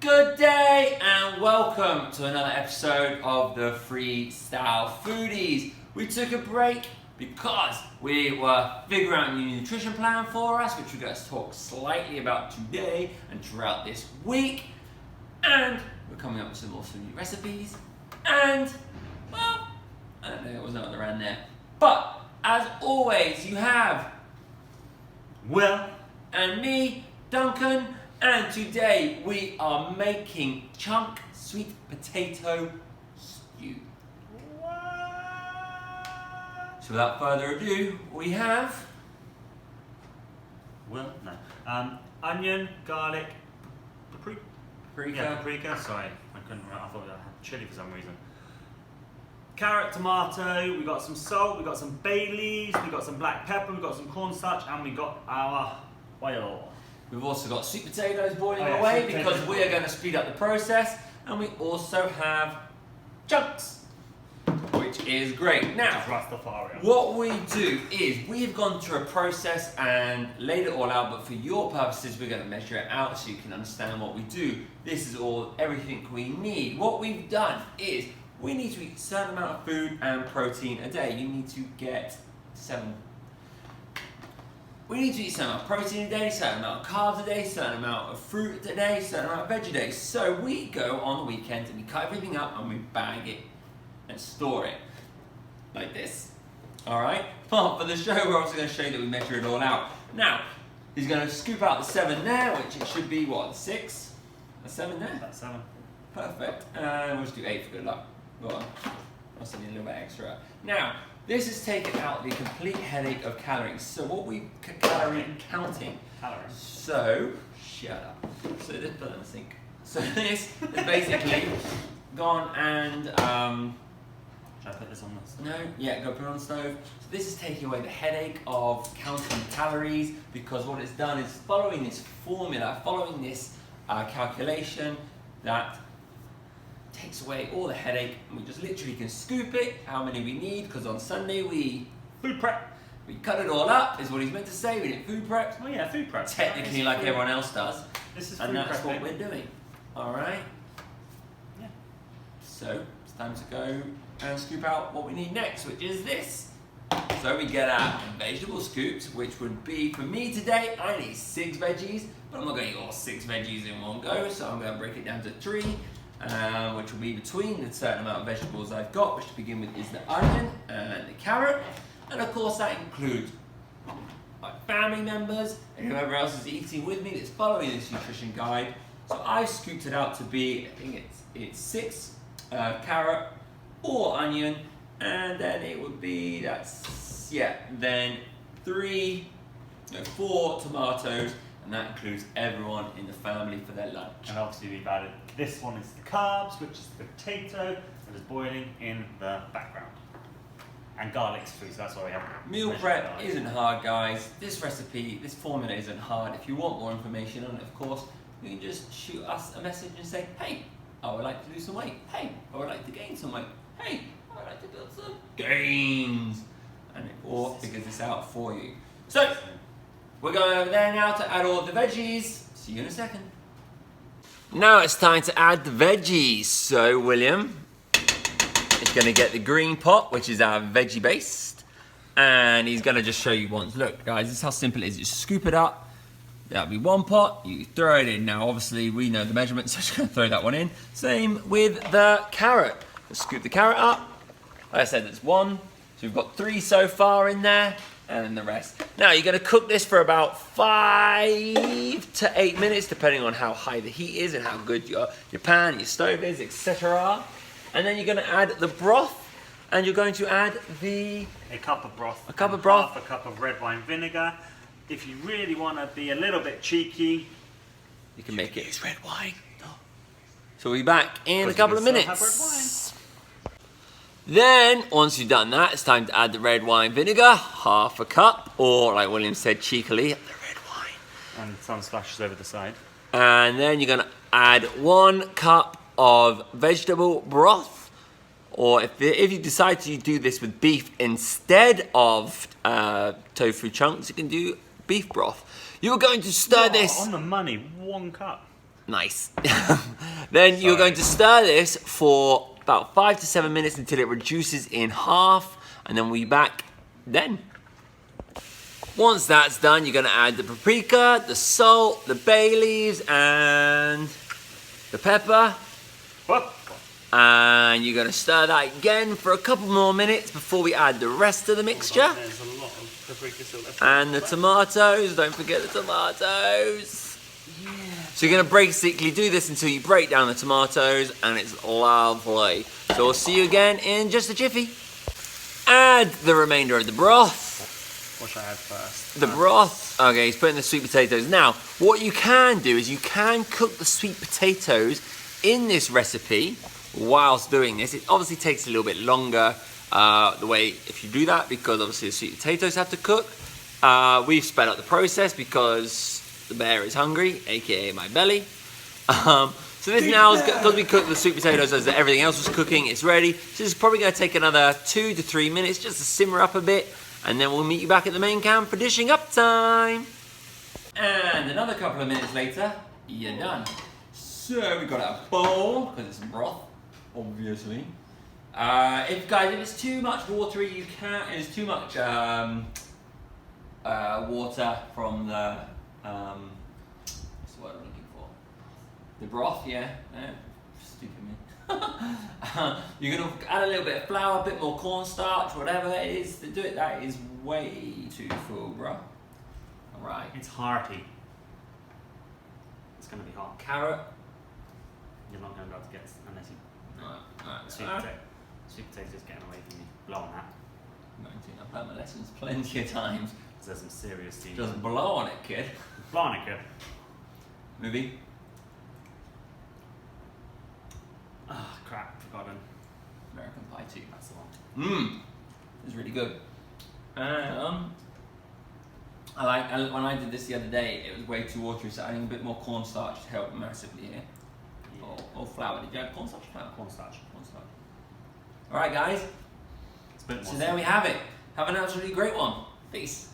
Good day and welcome to another episode of the Freestyle Foodies. We took a break because we were figuring out a new nutrition plan for us, which we're going to talk slightly about today and throughout this week. And we're coming up with some awesome new recipes. And, well, I don't know, there was no other around there. But, as always, you have Will and me, Duncan. And today we are making chunk sweet potato stew. So without further ado, we have onion, garlic, paprika. paprika. Sorry, I couldn't remember. I thought I had chili for some reason. Carrot, tomato. We got some salt. We got some bay leaves. We got some black pepper. We got some cornstarch, and we got our oil. We've also got sweet potatoes boiling away because we are going to speed up the process, and we also have chunks, which is great. Now, what we do is we've gone through a process and laid it all out, but for your purposes, we're going to measure it out so you can understand what we do. This is everything we need. What we've done is we need to eat a certain amount of food and protein a day. You need to get We need to eat a certain amount of protein a day, a certain amount of carbs a day, a certain amount of fruit a day, a certain amount of veg a day. So we go on the weekends and we cut everything up and we bag it and store it like this. Alright? But for the show, we're also going to show you that we measure it all out. Now, he's going to scoop out the 7 there, which it should be what, 6? A 7 there? That's 7. Perfect. And we'll just do 8 for good luck. Go on. I'll send you a little bit extra. Now, this has taken out the complete headache of calories. So what we calorie counting. Calories. So shut up. So this put in the sink. So this is basically gone and Should I put this on this? no, yeah, go put it on the stove. So this is taking away the headache of counting calories because what it's done is following this formula, following this calculation that takes away all the headache, and we just literally can scoop it how many we need, because on Sunday we Food prep. we cut it all up is what he's meant to say. We did food prep Oh yeah, food prep. technically like everyone else does, This is food and that's prep. what we're doing. Alright, Yeah. so it's time to go and scoop out what we need next, which is this. So we get our vegetable scoops, which would be, for me today, I need 6 veggies, but I'm not going to eat all 6 veggies in one go, so I'm going to break it down to 3, which will be between the certain amount of vegetables I've got, which to begin with is the onion and the carrot, and of course that includes my family members and whoever else is eating with me that's following this nutrition guide. So I've scooped it out to be, I think it's 6 carrot or onion, and then it would be, then 4 tomatoes, and that includes everyone in the family for their lunch. And obviously we've added, this one is the carbs, which is the potato that is boiling in the background. And garlic's free, so that's why we have Meal prep isn't hard, guys. This recipe, this formula isn't hard. If you want more information on it, of course, you can just shoot us a message and say, hey, I would like to lose some weight. Hey, I would like to gain some weight. Hey, I would like to build some gains. And it all figures this out for you. So, we're going over there now to add all the veggies. See you in a second. Now it's time to add the veggies. So, William is going to get the green pot, which is our veggie based, and he's going to just show you once. Look, guys, this is how simple it is. You scoop it up. That'll be one pot. You throw it in. Now, obviously, we know the measurements, so I'm just going to throw that one in. Same with the carrot. Just scoop the carrot up. Like I said, there's 1. So we've got 3 so far in there, and then the rest. Now, you're going to cook this for about 5 to 8 minutes, depending on how high the heat is and how good your pan, your stove is, etc. And then you're going to add the broth, and you're going to add a cup of broth. A cup of broth. Half a cup of red wine vinegar. If you really want to be a little bit cheeky, you can make it. Use red wine. No. So we'll be back in a couple of minutes. Then, once you've done that, it's time to add the red wine vinegar, half a cup, or like William said cheekily, the red wine. And some splashes over the side. And then you're going to add 1 cup of vegetable broth, or if you decide to do this with beef instead of tofu chunks, you can do beef broth. You are going to stir this. On the money, 1 cup. Nice. Then you're going to stir this for about 5 to 7 minutes until it reduces in half, and then we'll be back then. Once that's done, you're going to add the paprika, the salt, the bay leaves, and the pepper. What? And you're going to stir that again for a couple more minutes before we add the rest of the mixture. There's a lot of paprika still left. And the tomatoes, don't forget the tomatoes. Yeah. So you're going to basically do this until you break down the tomatoes, and it's lovely. So we'll see you again in just a jiffy. Add the remainder of the broth. What should I add first? The broth. Okay, he's putting the sweet potatoes. Now, what you can do is you can cook the sweet potatoes in this recipe whilst doing this. It obviously takes a little bit longer the way if you do that, because obviously the sweet potatoes have to cook. We've sped up the process because the bear is hungry, aka my belly. So this now is because we cooked the sweet potatoes as everything else was cooking. It's ready. So this is probably going to take another 2 to 3 minutes just to simmer up a bit. And then we'll meet you back at the main camp for dishing up time. And another couple of minutes later, you're done. So we've got our bowl, because it's broth, obviously. If it's too much watery, you can't. It's too much water from the what's the word I'm looking for? The broth, yeah. Stupid me. You're gonna add a little bit of flour, a bit more cornstarch, whatever it is to do it. That is way too full, bro. All right. It's hearty. It's gonna be hot. Carrot. You're not gonna be able to get unless you. Alright. Sweet potatoes getting away from me. Blow on that. I've learned my lessons plenty of times. There's some serious tea. Just blow on it, kid. Blow on it, kid. Movie. Ah, crap, forgotten. American Pie 2. That's the one. It's really good. When I did this the other day, it was way too watery, so adding a bit more cornstarch to help massively here. Yeah. Or flour. Did you add cornstarch or flour? Cornstarch. Alright guys, It's a bit more so there we have it. Have an absolutely great one. Peace.